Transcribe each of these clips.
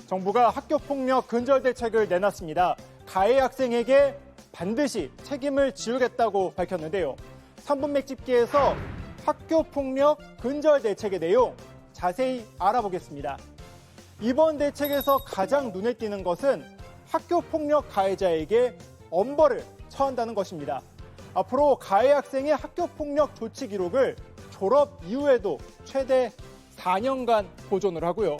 정부가 학교폭력 근절 대책을 내놨습니다. 가해 학생에게 반드시 책임을 지우겠다고 밝혔는데요. 3분 맥집기에서 학교폭력 근절 대책의 내용 자세히 알아보겠습니다. 이번 대책에서 가장 눈에 띄는 것은 학교폭력 가해자에게 엄벌을 처한다는 것입니다. 앞으로 가해 학생의 학교폭력 조치 기록을 졸업 이후에도 최대 4년간 보존을 하고요.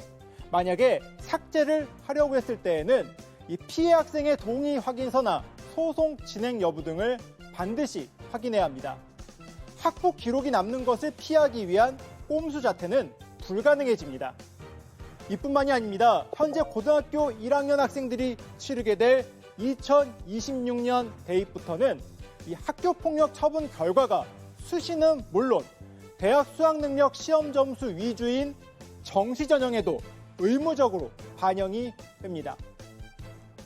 만약에 삭제를 하려고 했을 때에는 이 피해 학생의 동의 확인서나 소송 진행 여부 등을 반드시 확인해야 합니다. 학폭 기록이 남는 것을 피하기 위한 꼼수 자태는 불가능해집니다. 이뿐만이 아닙니다. 현재 고등학교 1학년 학생들이 치르게 될 2026년 대입부터는 이 학교폭력 처분 결과가 수시는 물론 대학 수학능력 시험 점수 위주인 정시 전형에도 의무적으로 반영이 됩니다.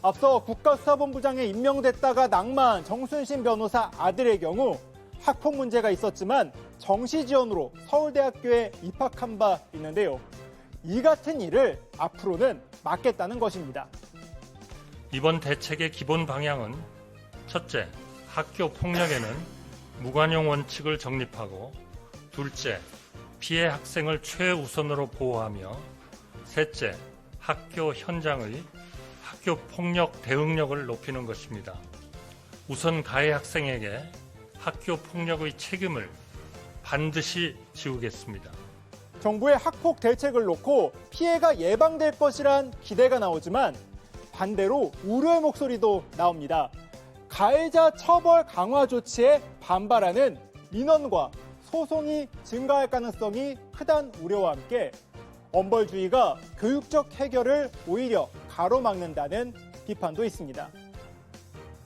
앞서 국가수사본부장에 임명됐다가 낙마한 정순신 변호사 아들의 경우 학폭 문제가 있었지만 정시 지원으로 서울대학교에 입학한 바 있는데요. 이 같은 일을 앞으로는 막겠다는 것입니다. 이번 대책의 기본 방향은 첫째, 학교 폭력에는 무관용 원칙을 정립하고 둘째, 피해 학생을 최우선으로 보호하며 셋째, 학교 현장의 학교 폭력 대응력을 높이는 것입니다. 우선 가해 학생에게 학교 폭력의 책임을 반드시 지우겠습니다. 정부의 학폭 대책을 놓고 피해가 예방될 것이란 기대가 나오지만 반대로 우려의 목소리도 나옵니다. 가해자 처벌 강화 조치에 반발하는 민원과 소송이 증가할 가능성이 크다는 우려와 함께 엄벌주의가 교육적 해결을 오히려 가로막는다는 비판도 있습니다.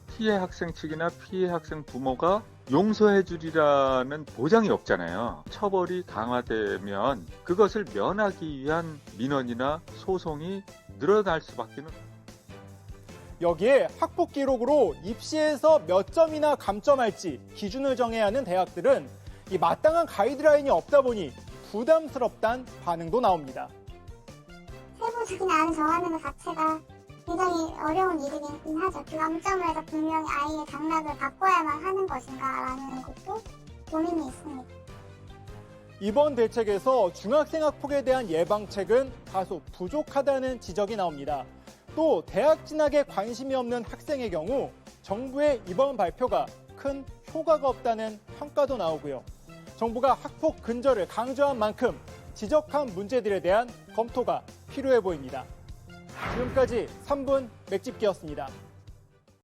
피해 학생 측이나 피해 학생 부모가 용서해 주리라는 보장이 없잖아요. 처벌이 강화되면 그것을 면하기 위한 민원이나 소송이 늘어날 수밖에. 여기에 학폭 기록으로 입시에서 몇 점이나 감점할지 기준을 정해야 하는 대학들은 이 마땅한 가이드라인이 없다 보니 부담스럽다는 반응도 나옵니다. 세부적인 안을 정하는 것 자체가 굉장히 어려운 일이긴 하죠. 감점을 해서 분명히 아이의 당락을 바꿔야만 하는 것인가라는 것도 고민이 있습니다. 이번 대책에서 중학생 학폭에 대한 예방책은 다소 부족하다는 지적이 나옵니다. 또 대학 진학에 관심이 없는 학생의 경우 정부의 이번 발표가 큰 효과가 없다는 평가도 나오고요. 정부가 학폭 근절을 강조한 만큼 지적한 문제들에 대한 검토가 필요해 보입니다. 지금까지 3분 맥집기였습니다.